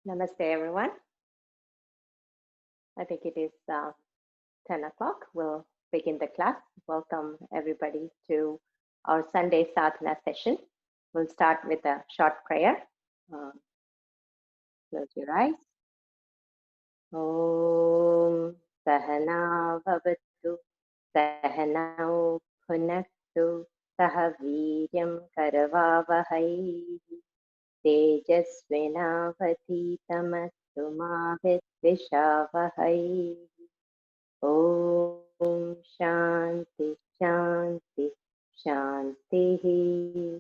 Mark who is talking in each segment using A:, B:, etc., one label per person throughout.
A: Namaste, everyone. I think it is 10 o'clock. We'll begin the class. Welcome, everybody, to our Sunday sadhana session. We'll start with a short prayer. Uh, close your eyes. Om Sahana Bhavatu Sahanau Punaktu Sahaviryam Karavavahai Tejasvinavadhitamastu ma Vidvishavahai. Om Shanti Shanti Shanti.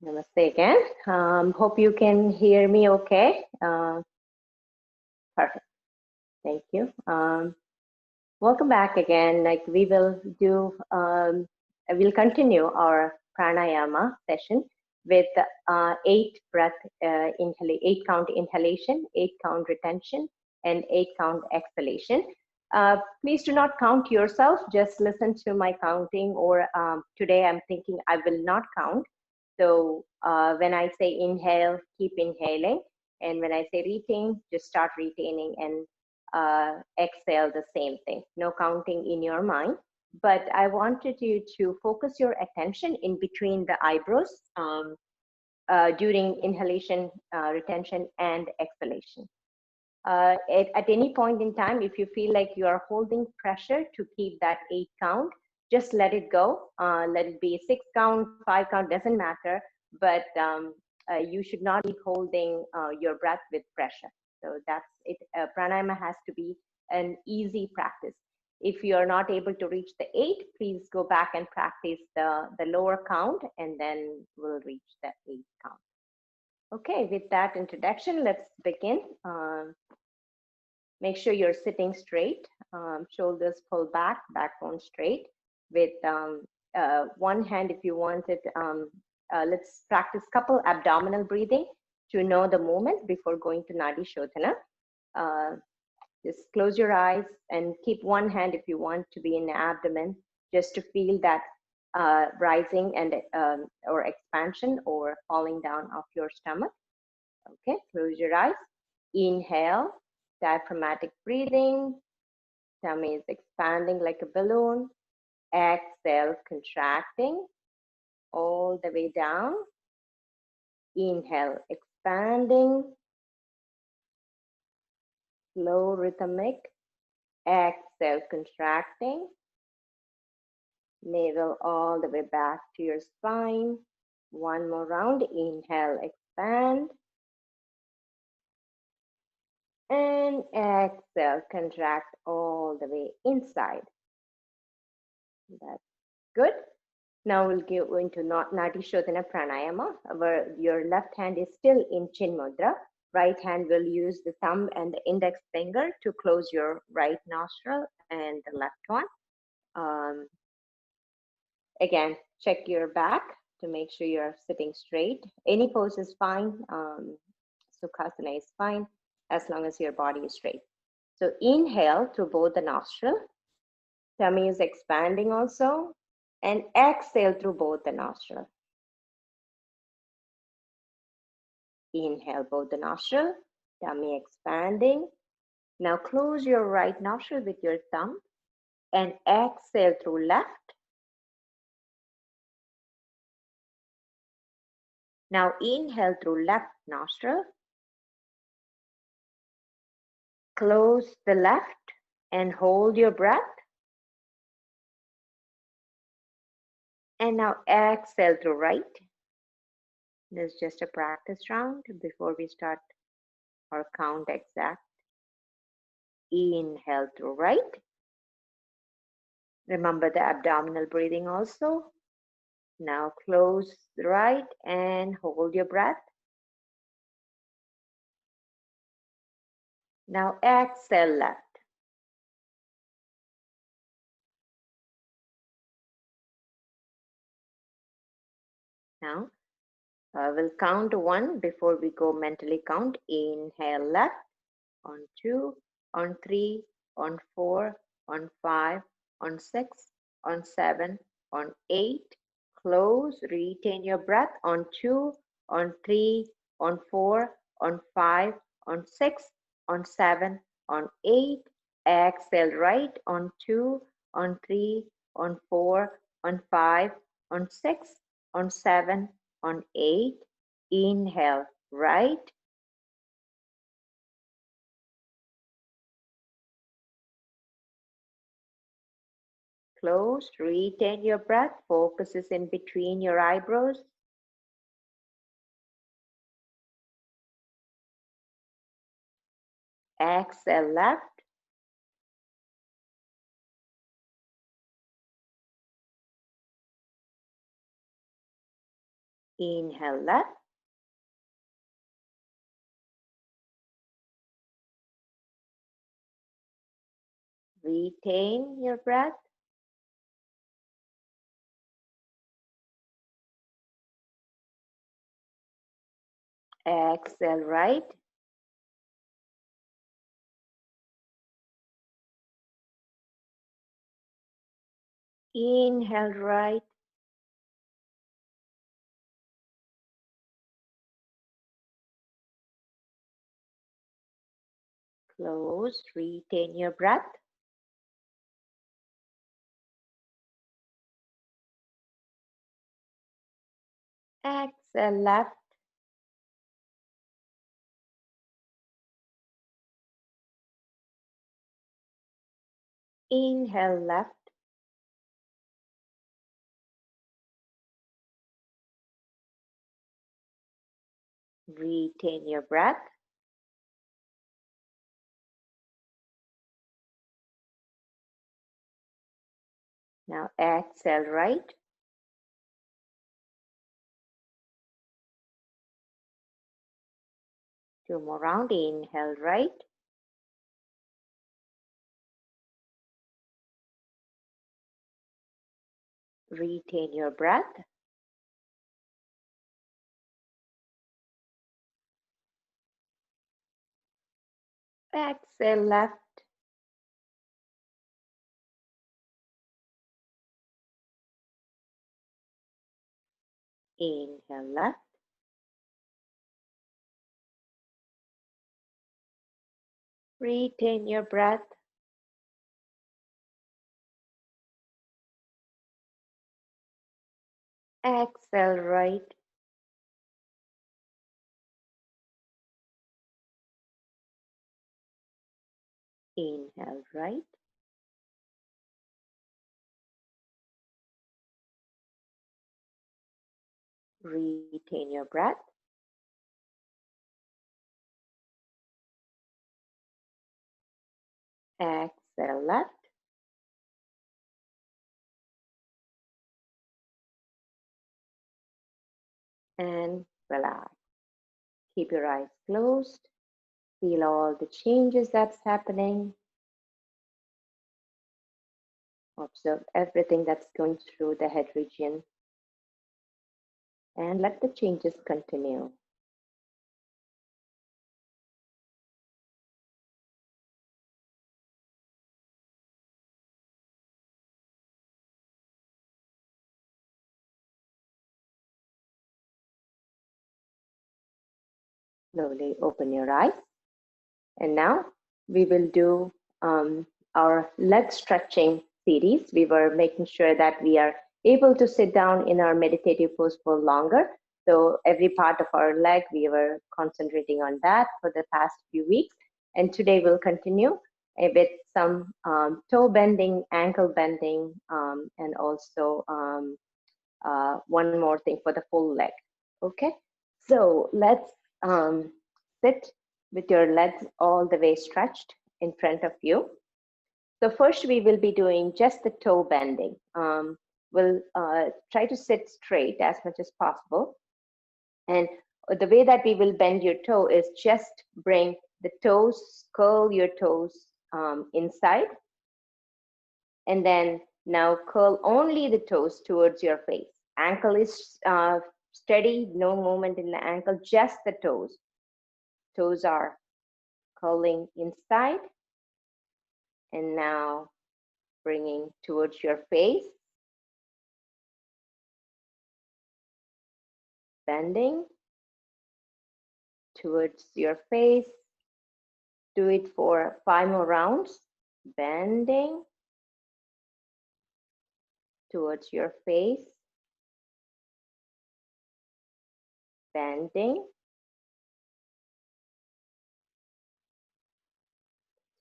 A: Namaste again. Hope you can hear me okay. Perfect. Thank you. Welcome back again. Like we will do, we'll continue our pranayama session with 8 count inhalation, 8 count retention, and 8 count exhalation. Please do not count yourself. Just listen to my counting. Or today I'm thinking I will not count. So when I say inhale, keep inhaling, and when I say retain, just start retaining, and exhale, the same thing. No counting in your mind, but I wanted you to focus your attention in between the eyebrows during inhalation, retention, and exhalation. At any point in time, if you feel like you are holding pressure to keep that 8 count, just let it go. Let it be 6 count, 5 count, doesn't matter, but you should not be holding your breath with pressure. So that's it. Pranayama has to be an easy practice. If you are not able to reach the 8, please go back and practice the lower count, and then we'll reach the 8 count. Okay, with that introduction, let's begin. Make sure you're sitting straight, shoulders pulled back, backbone straight. With one hand, if you want it, let's practice couple abdominal breathing to know the movement before going to Nadi Shodhana. Just close your eyes and keep one hand if you want to be in the abdomen, just to feel that rising and or expansion or falling down of your stomach. Okay, close your eyes. Inhale, diaphragmatic breathing. Tummy is expanding like a balloon. Exhale, contracting all the way down. Inhale, expanding. Slow, rhythmic. Exhale, contracting. Navel all the way back to your spine. One more round. Inhale, expand. And exhale, contract all the way inside. That's good. Now we'll go into Nadi Shodhana Pranayama, where your left hand is still in Chin Mudra. Right hand will use the thumb and the index finger to close your right nostril and the left one. Again, check your back to make sure you're sitting straight. Any pose is fine. Sukhasana is fine as long as your body is straight. So inhale through both the nostril. Tummy is expanding also. And exhale through both the nostril. Inhale both the nostril, tummy expanding. Now close your right nostril with your thumb and exhale through left. Now inhale through left nostril. Close the left and hold your breath. And now exhale through right. This is just a practice round before we start our count exact. Inhale through right. Remember the abdominal breathing also. Now close the right and hold your breath. Now exhale left. Now we'll count 1 before we go mentally count. Inhale left, on 2, on 3, on 4, on 5, on 6, on 7, on 8. Close, retain your breath on 2, on 3, on 4, on 5, on 6, on 7, on 8. Exhale, right on 2, on 3, on 4, on 5, on 6, on 7, on 8. Inhale, right. Close, retain your breath. Focus is in between your eyebrows. Exhale, left. Inhale, left. Retain your breath. Exhale, right. Inhale, right. Close, retain your breath. Exhale, left. Inhale, left. Retain your breath. Now exhale, right. Two more round. Inhale, right. Retain your breath. Exhale, left. Inhale, left. Retain your breath. Exhale, right. Inhale, right. Retain your breath. Exhale, left. And relax. Keep your eyes closed. Feel all the changes that's happening. Observe everything that's going through the head region. And let the changes continue. Slowly open your eyes. And now we will do our leg stretching series. We were making sure that we are able to sit down in our meditative pose for longer. So every part of our leg, we were concentrating on that for the past few weeks. And today we'll continue with some toe bending, ankle bending, and also one more thing for the full leg. Okay, so let's sit with your legs all the way stretched in front of you. So first we will be doing just the toe bending. We'll try to sit straight as much as possible. And the way that we will bend your toe is just bring the toes, curl your toes inside, and then now curl only the toes towards your face. Ankle is steady, no movement in the ankle, just the toes. Toes are curling inside, and now bringing towards your face, bending, towards your face. Do it for 5 more rounds. Bending towards your face. Bending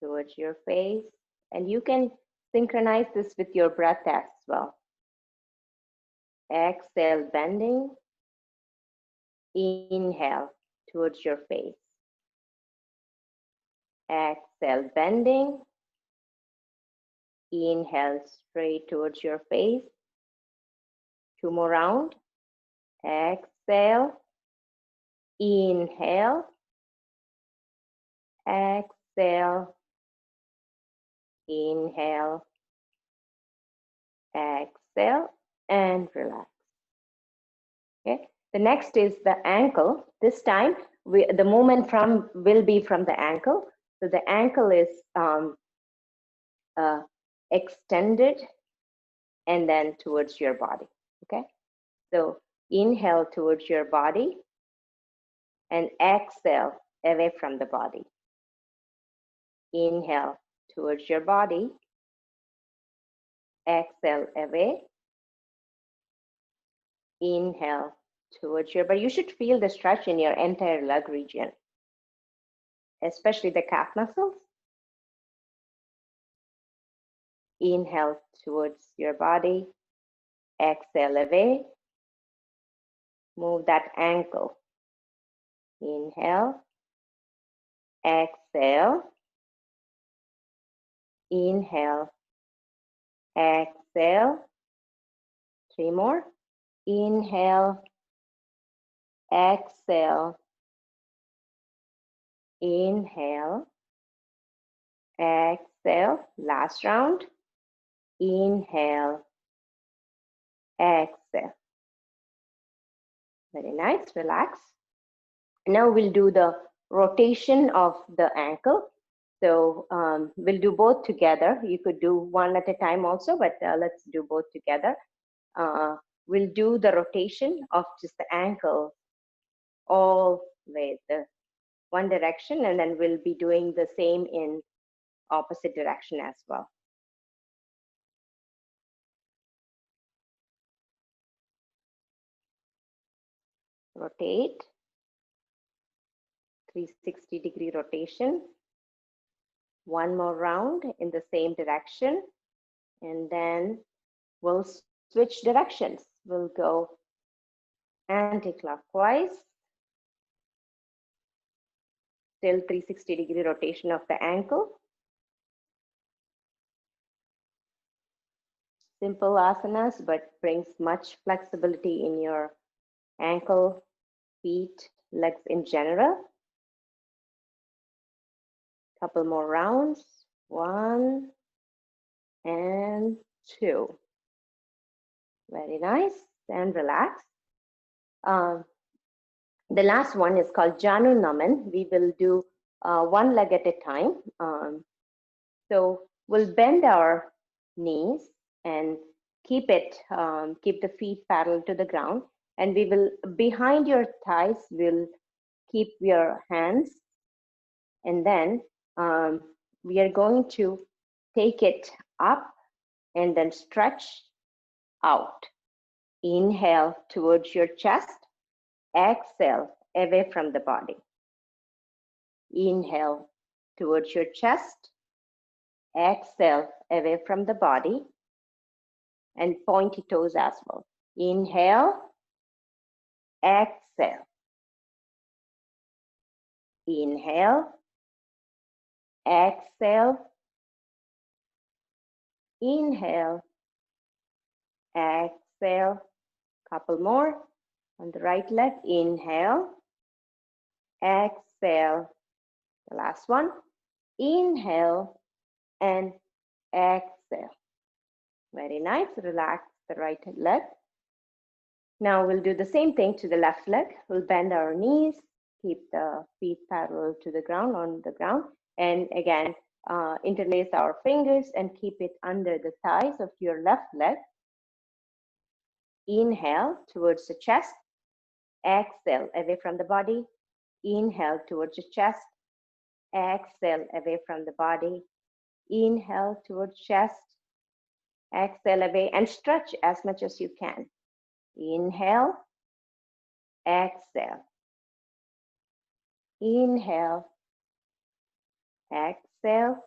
A: towards your face. And you can synchronize this with your breath as well. Exhale, bending. Inhale towards your face. Exhale, bending. Inhale straight towards your face. 2 more rounds. Exhale. Inhale. Exhale. Inhale. Exhale. And relax. Okay. The next is the ankle. This time, the movement will be from the ankle. So the ankle is extended and then towards your body. Okay. So inhale towards your body and exhale away from the body. Inhale towards your body. Exhale away. Inhale towards your body. You should feel the stretch in your entire leg region, especially the calf muscles. Inhale towards your body. Exhale away. Move that ankle. Inhale. Exhale. Inhale. Exhale. 3 more. Inhale. Exhale. Inhale. Exhale. Last round. Inhale. Exhale. Very nice. Relax. Now we'll do the rotation of the ankle. So we'll do both together. You could do one at a time also, but let's do both together. We'll do the rotation of just the ankle all way the one direction, and then we'll be doing the same in opposite direction as well. Rotate, 360-degree rotation. One more round in the same direction, and then we'll switch directions. We'll go anti-clockwise. Still 360-degree rotation of the ankle. Simple asanas, but brings much flexibility in your ankle, feet, legs in general. Couple more rounds. 1 and 2. Very nice, and relax. The last one is called Janu Naman. We will do one leg at a time. So we'll bend our knees and keep the feet parallel to the ground. And we will, behind your thighs, we'll keep your hands. And then we are going to take it up and then stretch out. Inhale towards your chest. Exhale away from the body. Inhale towards your chest. Exhale away from the body. And pointy toes as well. Inhale. Exhale. Inhale. Exhale. Inhale. Exhale. Couple more. On the right leg, inhale, exhale. The last one, inhale and exhale. Very nice. Relax the right leg. Now we'll do the same thing to the left leg. We'll bend our knees, keep the feet parallel to the ground, on the ground, and again, interlace our fingers and keep it under the thighs of your left leg. Inhale towards the chest. Exhale away from the body. Inhale towards your chest. Exhale away from the body. Inhale towards chest. Exhale away and stretch as much as you can. Inhale. Exhale. Inhale. Exhale.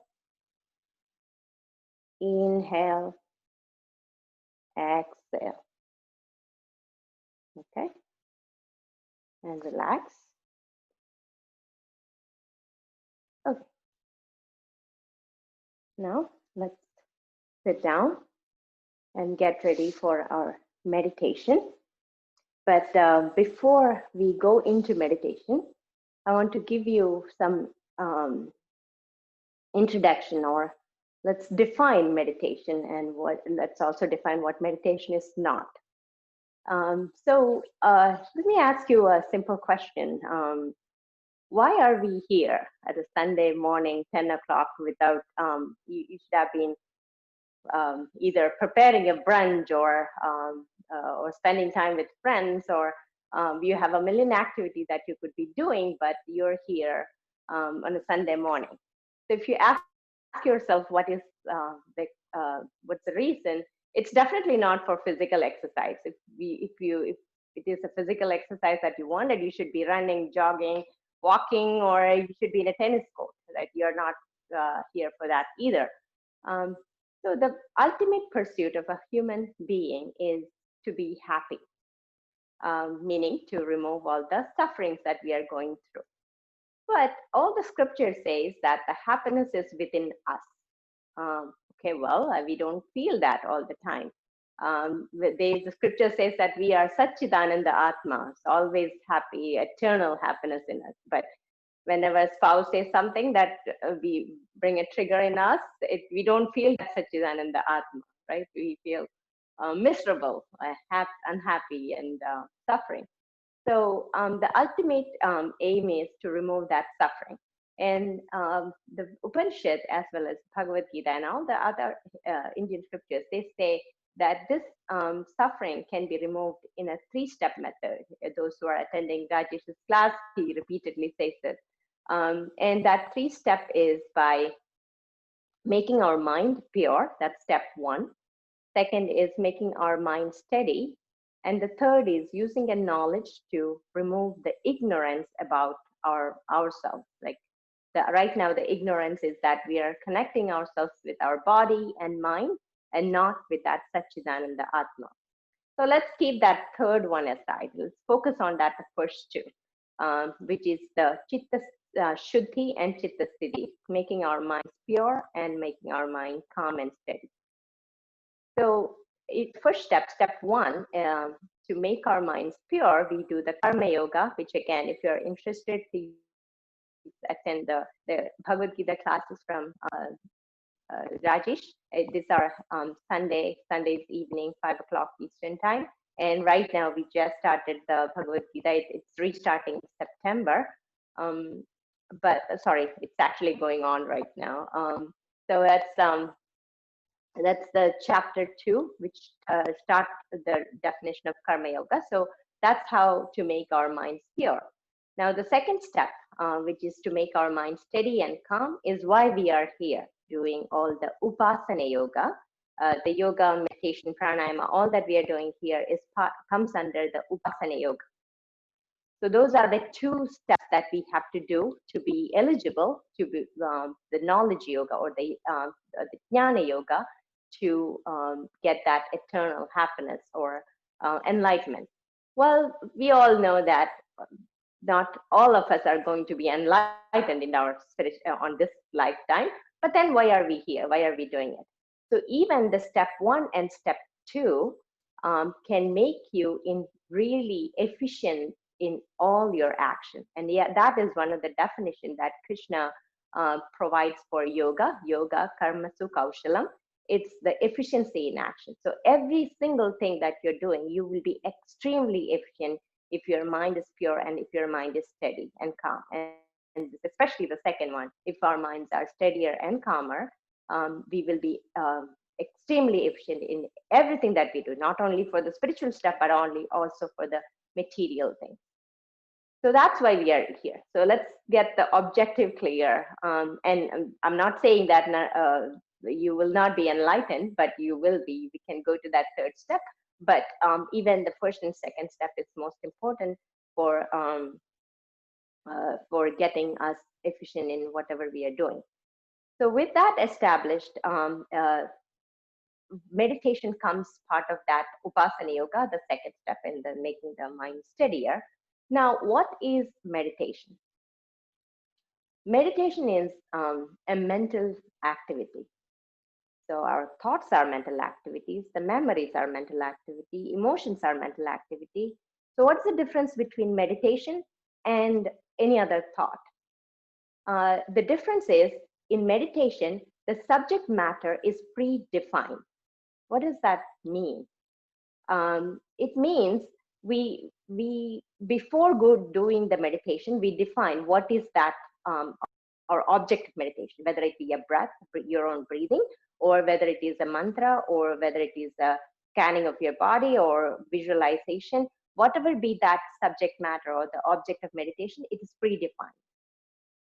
A: Inhale. Exhale. Okay. And relax. Okay. Now let's sit down and get ready for our meditation. But before we go into meditation, I want to give you some introduction, or let's define meditation, and let's also define what meditation is not. So let me ask you a simple question. Why are we here at a Sunday morning, 10 o'clock, without, you should have been either preparing a brunch or spending time with friends, or you have a million activities that you could be doing, but you're here on a Sunday morning. So if you ask yourself what's the reason, it's definitely not for physical exercise. If it is a physical exercise that you wanted, you should be running, jogging, walking, or you should be in a tennis court. Right? You're not here for that either. So the ultimate pursuit of a human being is to be happy, meaning to remove all the sufferings that we are going through. But all the scripture says that the happiness is within us. Okay, well, we don't feel that all the time. The scripture says that we are Satchidananda Atma, it's always happy, eternal happiness in us. But whenever a spouse says something that we bring a trigger in us, we don't feel that Satchidananda Atma, right? We feel miserable, unhappy, and suffering. So the ultimate aim is to remove that suffering. And the Upanishad, as well as Bhagavad Gita and all the other Indian scriptures, they say that this suffering can be removed in a three-step method. Those who are attending Rajesh's class, he repeatedly says this. And that three-step is by making our mind pure. That's step one. Second is making our mind steady. And the third is using a knowledge to remove the ignorance about ourselves. Like right now, the ignorance is that we are connecting ourselves with our body and mind and not with that Satchidananda Atma. So let's keep that third one aside. Let's focus on that first two, which is the Chitta Shuddhi and Chitta Siddhi, making our minds pure and making our mind calm and steady. So first step one, to make our minds pure, we do the Karma Yoga, which again, if you're interested, please attend the Bhagavad Gita classes from Rajesh. These are Sundays evening, 5 o'clock Eastern time. And right now we just started the Bhagavad Gita. It's restarting in September. But sorry, it's actually going on right now. So that's the chapter 2, which starts the definition of Karma Yoga. So that's how to make our minds pure. Now, the second step, which is to make our minds steady and calm, is why we are here doing all the Upasana Yoga. The yoga, meditation, pranayama, all that we are doing here comes under the Upasana Yoga. So those are the two steps that we have to do to be eligible to be, the knowledge yoga or the jnana yoga, to get that eternal happiness or enlightenment. Well, we all know that not all of us are going to be enlightened in our on this lifetime. But then why are we here? Why are we doing it? So even the step 1 and step 2 can make you really efficient in all your actions. And yeah, that is one of the definitions that Krishna provides for yoga, karmasu kaushalam. It's the efficiency in action. So every single thing that you're doing, you will be extremely efficient if your mind is pure and if your mind is steady and calm. And especially the second one, if our minds are steadier and calmer, we will be extremely efficient in everything that we do, not only for the spiritual stuff, but also for the material things. So that's why we are here. So let's get the objective clear. And I'm not saying that you will not be enlightened, but you will be. We can go to that third step. But even the first and second step is most important for getting us efficient in whatever we are doing. So with that established, meditation comes part of that upasana yoga, the second step in the making the mind steadier. Now, what is meditation? Meditation is a mental activity. So our thoughts are mental activities, the memories are mental activity, emotions are mental activity. So what's the difference between meditation and any other thought? The difference is in meditation, the subject matter is predefined. What does that mean? It means we before doing the meditation, we define what is that or object of meditation, whether it be a breath, your own breathing, or whether it is a mantra, or whether it is a scanning of your body or visualization, whatever be that subject matter or the object of meditation, it is predefined.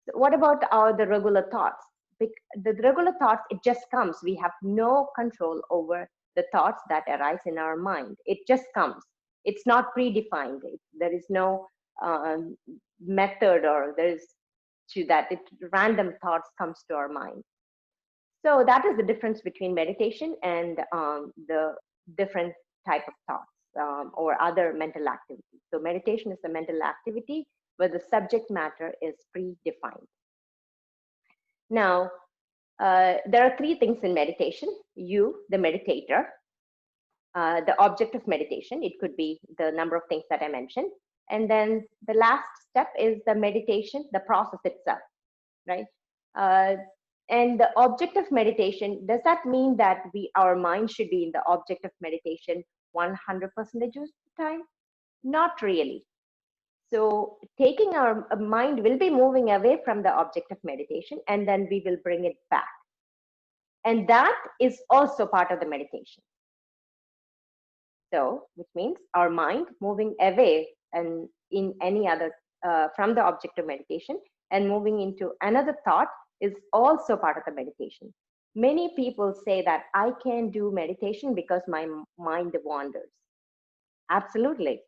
A: So what about the regular thoughts? The regular thoughts, it just comes. We have no control over the thoughts that arise in our mind. It just comes. It's not predefined. There is no method or there is to that. Random thoughts comes to our mind. So that is the difference between meditation and the different type of thoughts or other mental activities. So meditation is a mental activity where the subject matter is predefined. Now, there are three things in meditation. You, the meditator, the object of meditation. It could be the number of things that I mentioned. And then the last step is the meditation, the process itself, right? Uh, and the object of meditation, does that mean that our mind should be in the object of meditation 100% of the time? Not really. So taking our mind will be moving away from the object of meditation, and then we will bring it back. And that is also part of the meditation. So, which means our mind moving away and in any other from the object of meditation and moving into another thought is also part of the meditation. Many people say that I can do meditation because my mind wanders. Absolutely,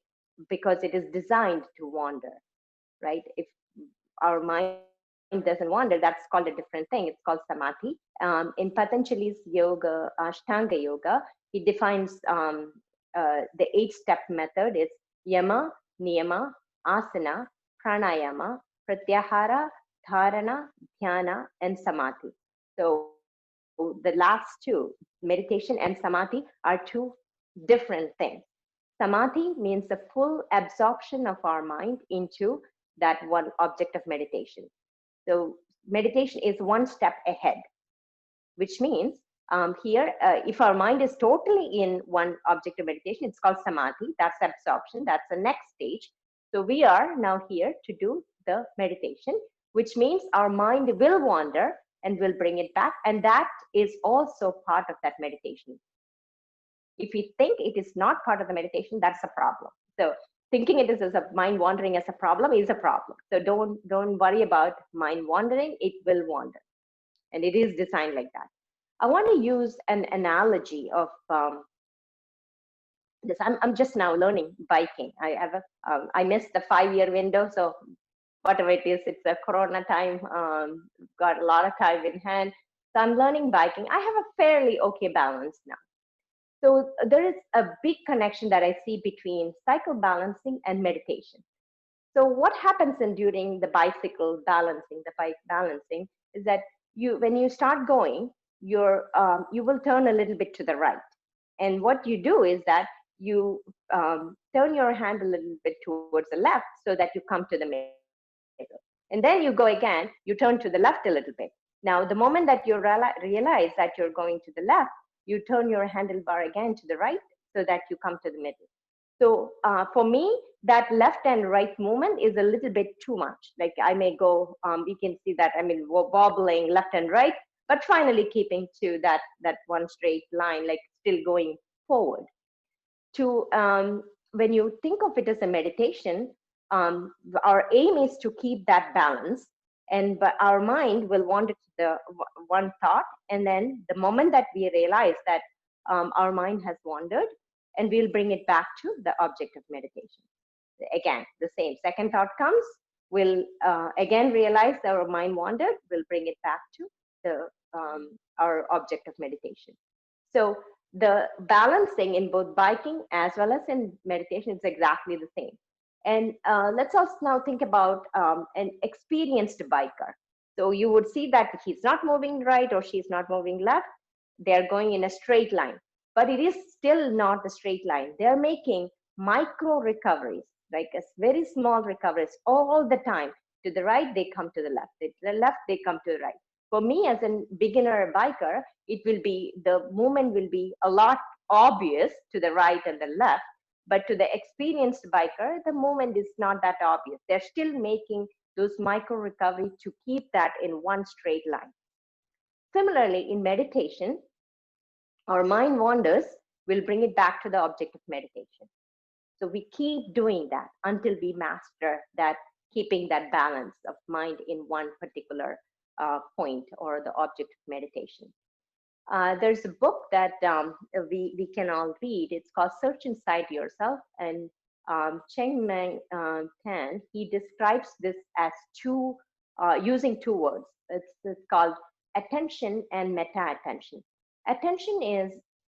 A: because it is designed to wander, right? If our mind doesn't wander, that's called a different thing. It's called samadhi. In Patanjali's yoga, Ashtanga yoga, he defines the 8-step method is yama, niyama, asana, pranayama, pratyahara, dharana, dhyana, and samadhi. So the last two, meditation and samadhi, are two different things. Samadhi means the full absorption of our mind into that one object of meditation. So meditation is one step ahead, which means here, if our mind is totally in one object of meditation, it's called samadhi. That's absorption. That's the next stage. So we are now here to do the meditation, which means our mind will wander and will bring it back. And that is also part of that meditation. If we think it is not part of the meditation, that's a problem. So thinking it is as a mind wandering as a problem is a problem. So don't worry about mind wandering. It will wander, and it is designed like that. I want to use an analogy of this. I'm just now learning biking. I missed the 5-year window, so whatever it is, it's a Corona time. Got a lot of time in hand, so I'm learning biking. I have a fairly okay balance now. So there is a big connection that I see between cycle balancing and meditation. So what happens during the bicycle balancing, the bike balancing, is that when you start going, you will turn a little bit to the right. And what you do is that you turn your hand a little bit towards the left so that you come to the middle. And then you go again, you turn to the left a little bit. Now, the moment that you realize that you're going to the left, you turn your handlebar again to the right so that you come to the middle. So for me, that left and right movement is a little bit too much. Like I may go, you can see that wobbling left and right, but finally keeping to that one straight line, like still going forward. To when you think of it as a meditation, our aim is to keep that balance, and but our mind will wander to the one thought, and then the moment that we realize that our mind has wandered, and we'll bring it back to the object of meditation. Again, the same second thought comes, we'll again realize that our mind wandered, we'll bring it back to the our object of meditation. So the balancing in both biking as well as in meditation is exactly the same. And let's also now think about an experienced biker. So you would see that he's not moving right or she's not moving left. They're going in a straight line, but it is still not the straight line. They're making micro recoveries, like a very small recoveries all the time. To the right, they come to the left. To the left, they come to the right. For me, as a beginner biker, it will be, the movement will be a lot obvious to the right and the left, but to the experienced biker, the movement is not that obvious. They're still making those micro recovery to keep that in one straight line. Similarly, in meditation, our mind wanders, we'll bring it back to the object of meditation. So we keep doing that until we master that, keeping that balance of mind in one particular point or the object of meditation. There's a book that we can all read. It's called Search Inside Yourself. And Cheng Meng Tan, he describes this as using two words. It's called attention and meta-attention. Attention is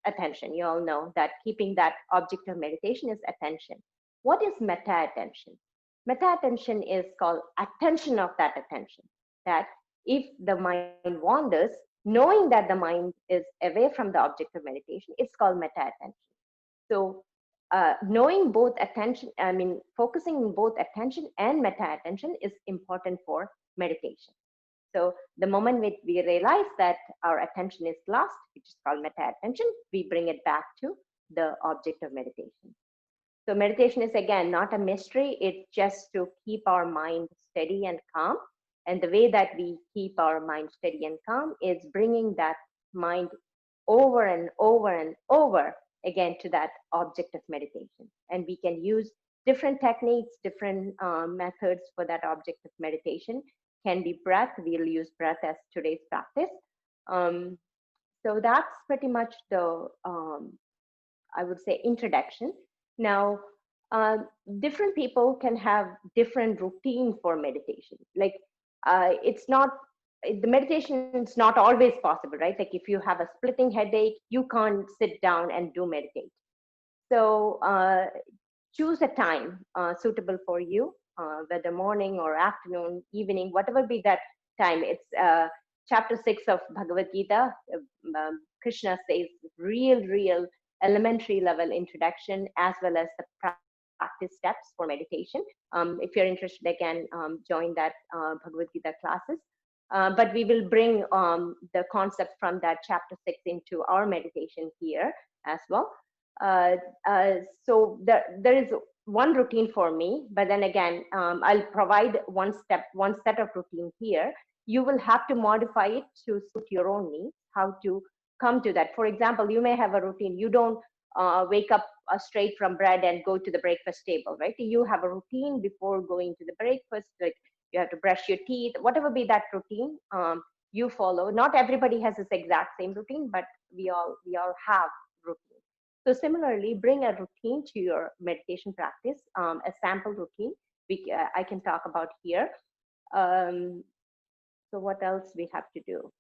A: attention. You all know that keeping that object of meditation is attention. What is meta-attention? Meta-attention is called attention of that attention. That if the mind wanders, knowing that the mind is away from the object of meditation, it's called meta-attention. So knowing both attention, focusing on both attention and meta-attention is important for meditation. So the moment we realize that our attention is lost, which is called meta-attention, we bring it back to the object of meditation. So meditation is, again, not a mystery. It's just to keep our mind steady and calm. And the way that we keep our mind steady and calm is bringing that mind over and over and over again to that object of meditation. And we can use different techniques, different methods for that object of meditation. Can be breath. We'll use breath as today's practice. So that's pretty much the, I would say, introduction. Now, different people can have different routine for meditation. Like it's not, the meditation is not always possible, right? Like if you have a splitting headache, you can't sit down and do meditate. So choose a time suitable for you, whether morning or afternoon, evening, whatever be that time. It's chapter 6 of Bhagavad Gita. Krishna says real elementary level introduction as well as the practice steps for meditation. If you're interested, I can join that Bhagavad Gita classes. But we will bring the concept from that chapter 6 into our meditation here as well. So there is one routine for me, but then again, I'll provide one set of routine here. You will have to modify it to suit your own needs, how to come to that. For example, you may have a routine. You don't wake up straight from bed and go to the breakfast table, right? You have a routine before going to the breakfast, like you have to brush your teeth, whatever be that routine you follow. Not everybody has this exact same routine, but we all have routine. So similarly, bring a routine to your meditation practice, a sample routine I can talk about here. So what else we have to do?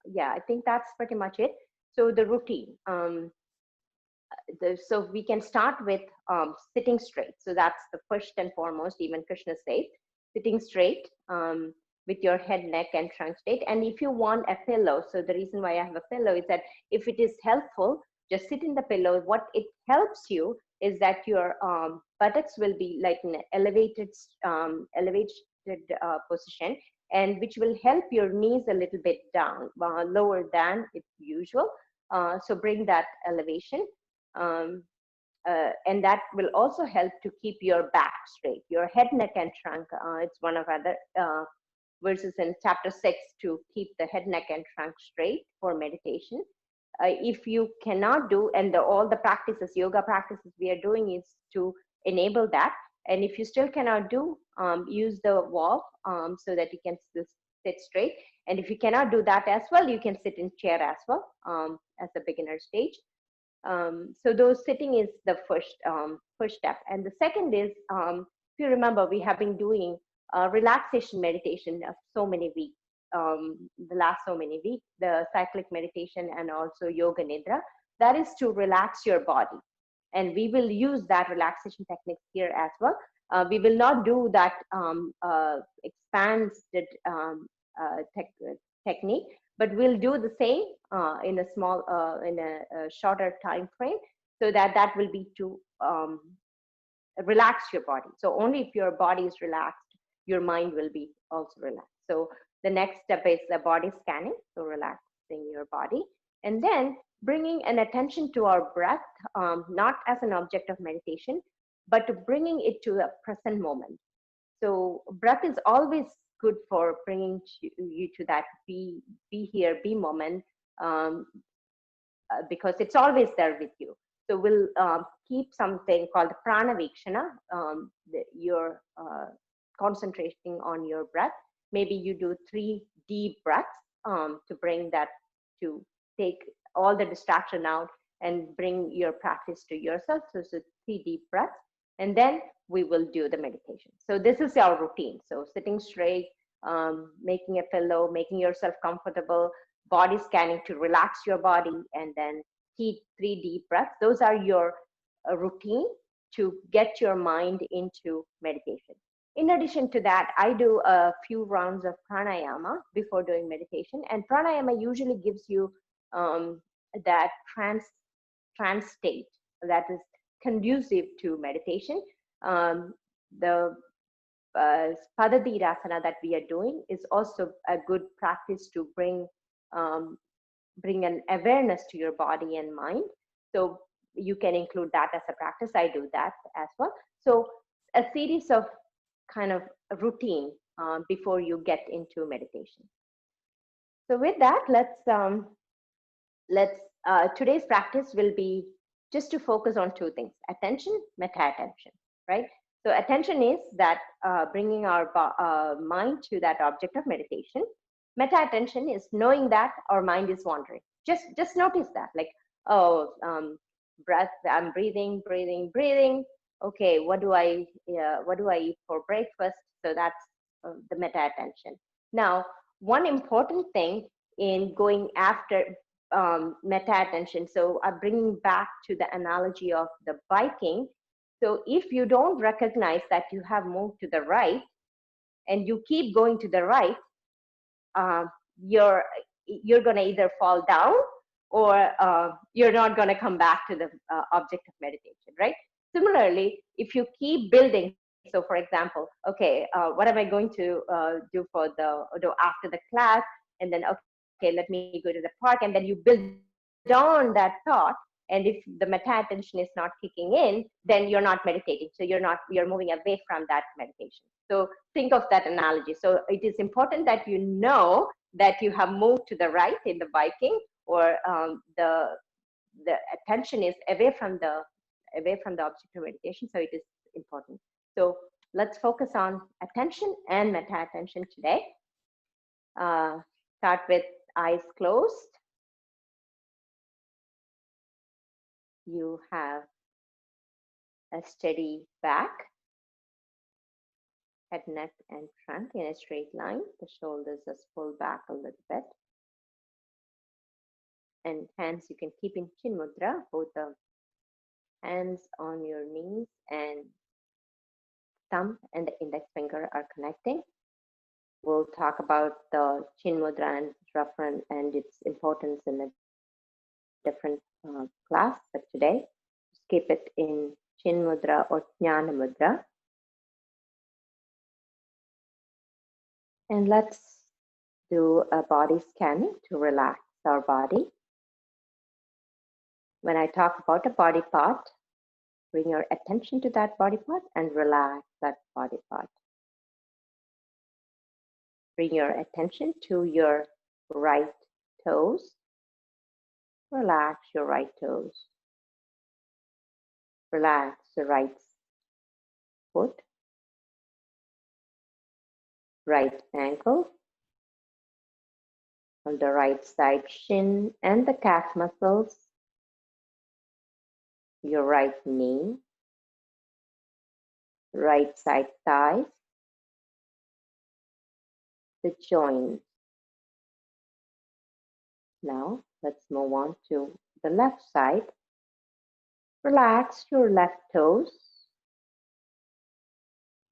A: Yeah, I think that's pretty much it. So the routine. So we can start with sitting straight. So that's the first and foremost, even Krishna says, sitting straight with your head, neck, and trunk straight. And if you want a pillow, so the reason why I have a pillow is that if it is helpful, just sit in the pillow. What it helps you is that your buttocks will be like in an elevated position, and which will help your knees a little bit down, lower than it's usual. So bring that elevation. And that will also help to keep your back straight, your head, neck, and trunk. It's one of other verses in chapter 6 to keep the head, neck, and trunk straight for meditation. If you cannot do, and all the practices, yoga practices we are doing is to enable that. And if you still cannot do, use the wall so that you can sit straight. And if you cannot do that as well, you can sit in chair as well as a beginner stage. So those sitting is the first step. And the second is, if you remember, we have been doing relaxation meditation of so many weeks, the last so many weeks, the cyclic meditation and also yoga nidra. That is to relax your body. And we will use that relaxation techniques here as well. We will not do that expanded technique, but we'll do the same in a small, in a shorter time frame, so that will be to relax your body. So only if your body is relaxed, your mind will be also relaxed. So the next step is the body scanning, so relaxing your body, and then bringing an attention to our breath, not as an object of meditation, but to bringing it to the present moment. So breath is always good for bringing you to that be here, be moment, um, because it's always there with you. So we'll keep something called the pranavikshana. You're concentrating on your breath. Maybe you do 3 deep breaths to bring that, to take all the distraction out and bring your practice to yourself. So 3 deep breaths, and then we will do the meditation. So this is our routine. So sitting straight, making a pillow, making yourself comfortable, body scanning to relax your body, and then 3 deep breaths. Those are your routine to get your mind into meditation. In addition to that, I do a few rounds of pranayama before doing meditation, and pranayama usually gives you that trance state that is conducive to meditation. The Padadhirasana that we are doing is also a good practice to bring an awareness to your body and mind. So you can include that as a practice. I do that as well. So a series of kind of routine before you get into meditation. So with that, let's today's practice will be just to focus on 2 things: attention, meta attention, right? So attention is that bringing our mind to that object of meditation. Meta attention is knowing that our mind is wandering. Just notice that, like, oh, breath. I'm breathing, breathing, breathing. Okay, what do I eat for breakfast? So that's the meta attention. Now, one important thing in going after meta attention. So I'm bringing back to the analogy of the biking. So if you don't recognize that you have moved to the right and you keep going to the right, you're going to either fall down or you're not going to come back to the object of meditation, right? Similarly, if you keep building, so for example, okay, what am I going to do after the class? And then, okay, let me go to the park, and then you build on that thought. And if the meta attention is not kicking in, then you're not meditating. So you're moving away from that meditation. So think of that analogy. So it is important that you know that you have moved to the right in the biking, or the attention is away from the object of meditation. So it is important. So let's focus on attention and meta attention today. Start with eyes closed. You have a steady back, head, neck, and front in a straight line. The shoulders are pulled back a little bit. And hands you can keep in chin mudra, both the hands on your knees, and thumb and the index finger are connecting. We'll talk about the chin mudra and reference and its importance in a different class, but today just keep it in chin mudra or jnana mudra. And let's do a body scanning to relax our body. When I talk about a body part, bring your attention to that body part and relax that body part. Bring your attention to your right toes. Relax your right toes. Relax the right foot, right ankle, on the right side shin and the calf muscles, your right knee, right side thighs, the joints. Now let's move on to the left side. Relax your left toes,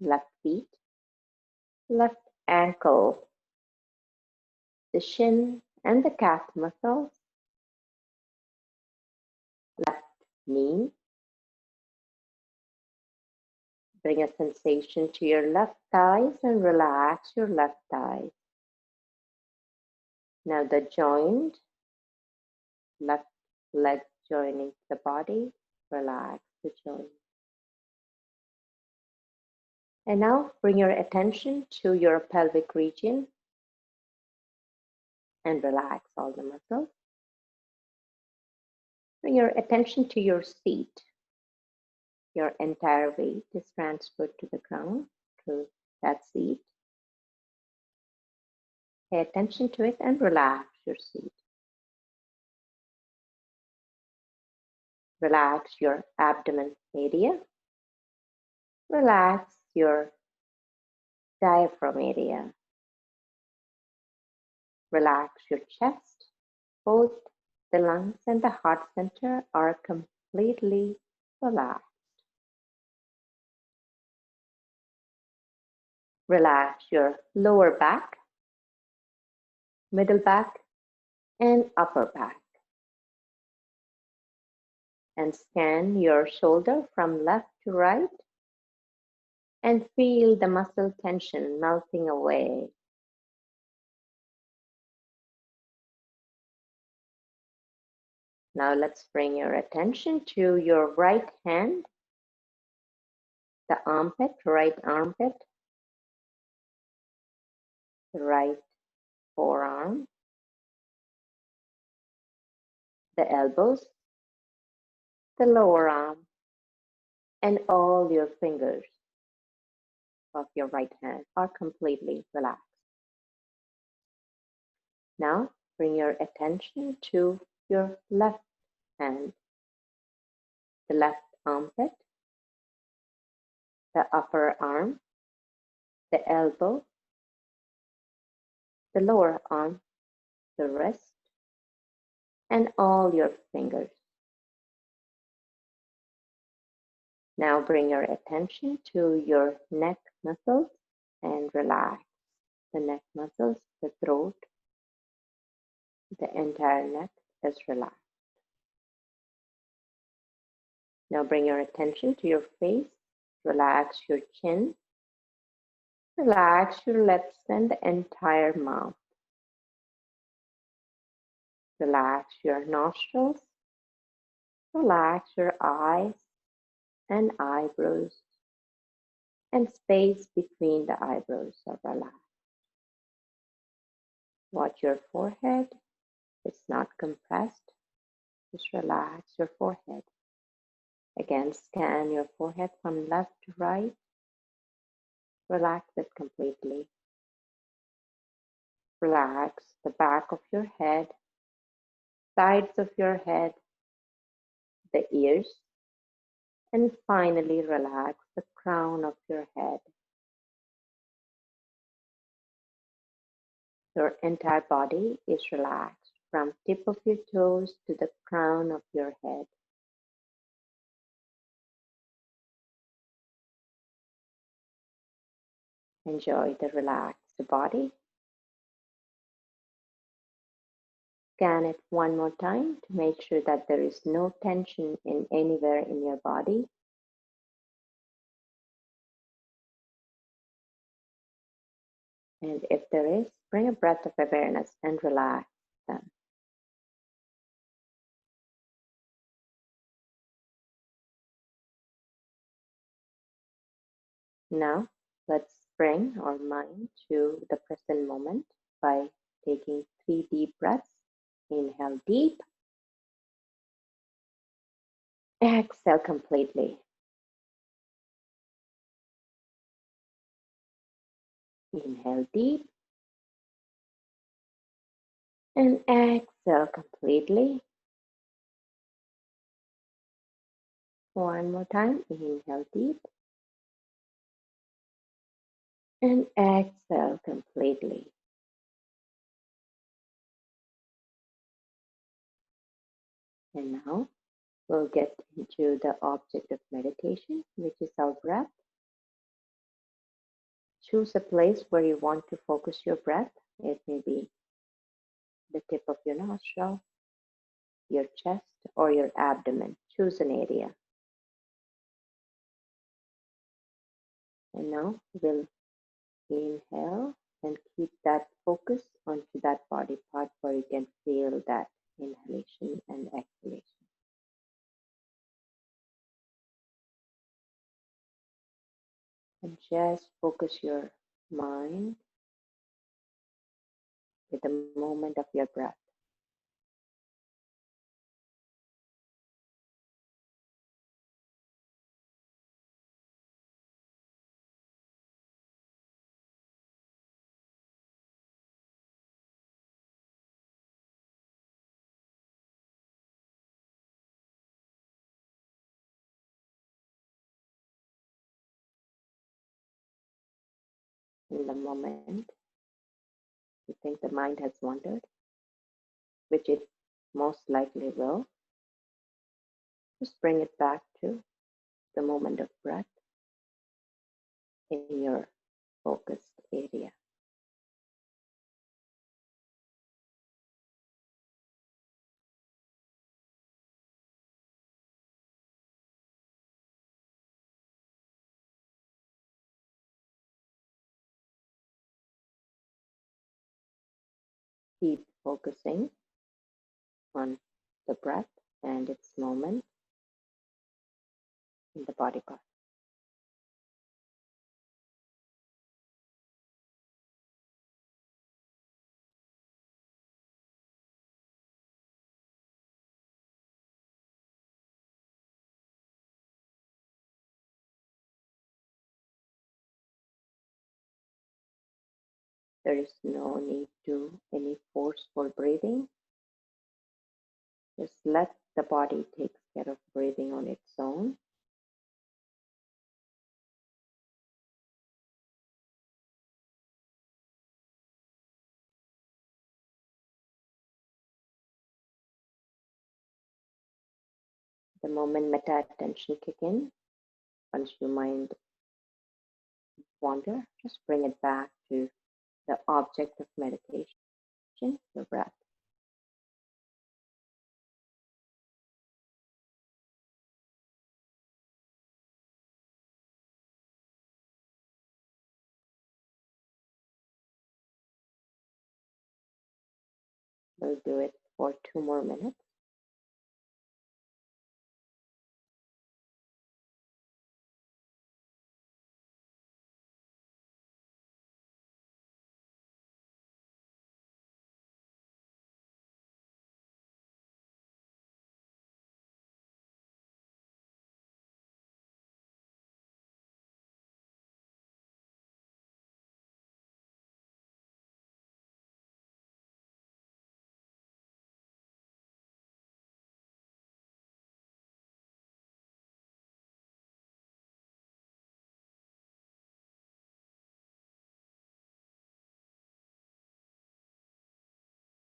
A: left feet, left ankle, the shin and the calf muscles, left knee. Bring a sensation to your left thighs and relax your left thighs. Now the joint, left leg joining the body, relax the joint. And now bring your attention to your pelvic region and relax all the muscles. Bring your attention to your seat. Your entire weight is transferred to the ground through that seat. Pay attention to it and relax your seat. Relax your abdomen area. Relax your diaphragm area. Relax your chest. Both the lungs and the heart center are completely relaxed. Relax your lower back, middle back, and upper back. And scan your shoulder from left to right and feel the muscle tension melting away. Now let's bring your attention to your right hand, the armpit, right armpit, the right forearm, the elbows, the lower arm, and all your fingers of your right hand are completely relaxed. Now bring your attention to your left hand, the left armpit, the upper arm, the elbow, the lower arm, the wrist, and all your fingers. Now bring your attention to your neck muscles and relax the neck muscles, the throat, the entire neck is relaxed. Now bring your attention to your face, relax your chin, relax your lips and the entire mouth. Relax your nostrils, relax your eyes and eyebrows, and space between the eyebrows are relaxed. Watch your forehead, it's not compressed, just relax your forehead. Again, scan your forehead from left to right, relax it completely. Relax the back of your head, sides of your head, the ears, and finally relax the crown of your head. Your entire body is relaxed from tip of your toes to the crown of your head. Enjoy the relaxed body. Scan it one more time to make sure that there is no tension in anywhere in your body. And if there is, bring a breath of awareness and relax them. Now, let's bring our mind to the present moment by taking 3 deep breaths. Inhale deep. Exhale completely. Inhale deep and exhale completely. One more time. Inhale deep and exhale completely. And now we'll get into the object of meditation, which is our breath. Choose a place where you want to focus your breath. It may be the tip of your nostril, your chest, or your abdomen. Choose an area. And now we'll inhale and keep that focus onto that body part where you can feel that inhalation and exhalation. And just focus your mind with the moment of your breath. In the moment you think the mind has wandered, which it most likely will, just bring it back to the moment of breath in your focused area. Keep focusing on the breath and its moment in the body part. There is no need to any forceful breathing. Just let the body take care of breathing on its own. The moment metta attention kick in, once your mind wander, just bring it back to the object of meditation, your breath. We'll do it for 2 more minutes.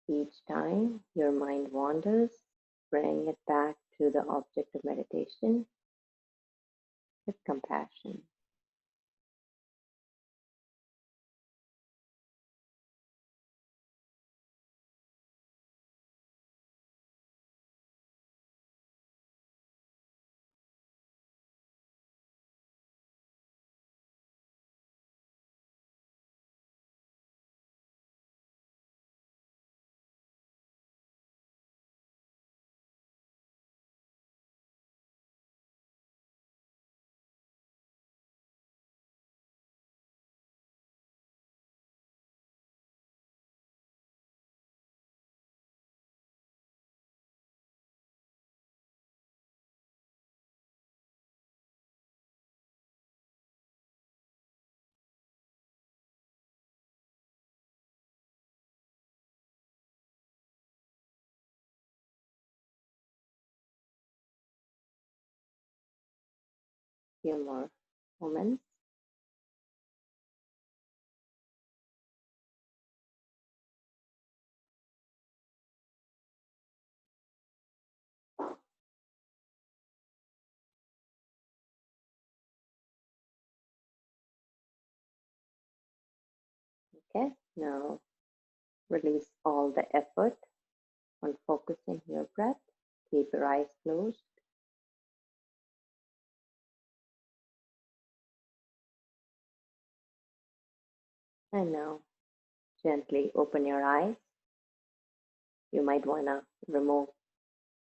A: Each time your mind wanders, bring it back to the object of meditation with compassion. few more moments. Okay, now release all the effort on focusing your breath. Keep your eyes closed. And now gently open your eyes. You might want to remove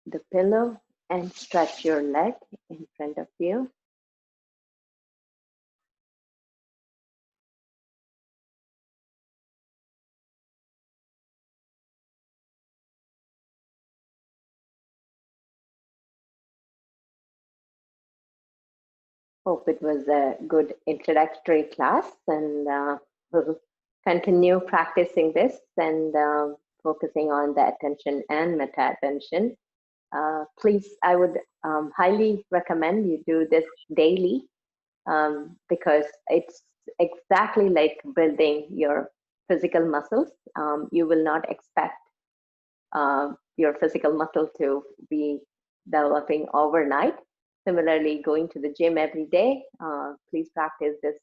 A: the pillow and stretch your leg in front of you. Hope it was a good introductory class, and we'll continue practicing this and focusing on the attention and meta attention. Please, I would highly recommend you do this daily because it's exactly like building your physical muscles. You will not expect your physical muscle to be developing overnight. Similarly, going to the gym every day, please practice this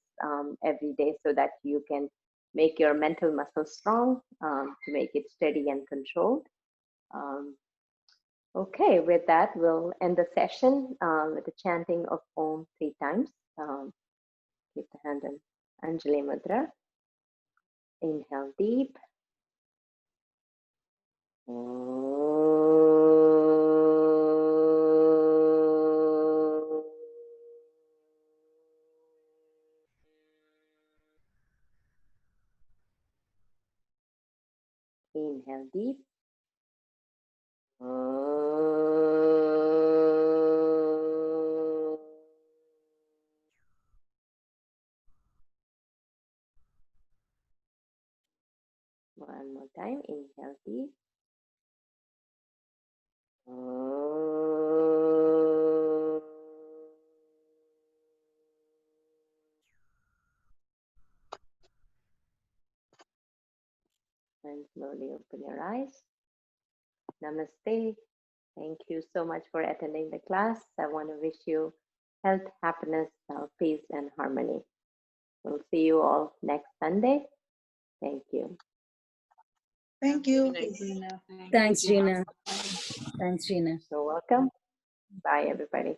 A: every day so that you can make your mental muscle strong to make it steady and controlled. Okay, with that, we'll end the session with the chanting of Om 3 times. Keep the hand in Anjali Mudra. Inhale deep. Inhale deep. One more time. Inhale deep. And slowly open your eyes. Namaste. Thank you so much for attending the class. I want to wish you health, happiness, peace, and harmony. We'll see you all next Sunday. Thank you.
B: Thank you.
C: Thanks, Gina. Thanks, Gina.
A: So welcome. Bye, everybody.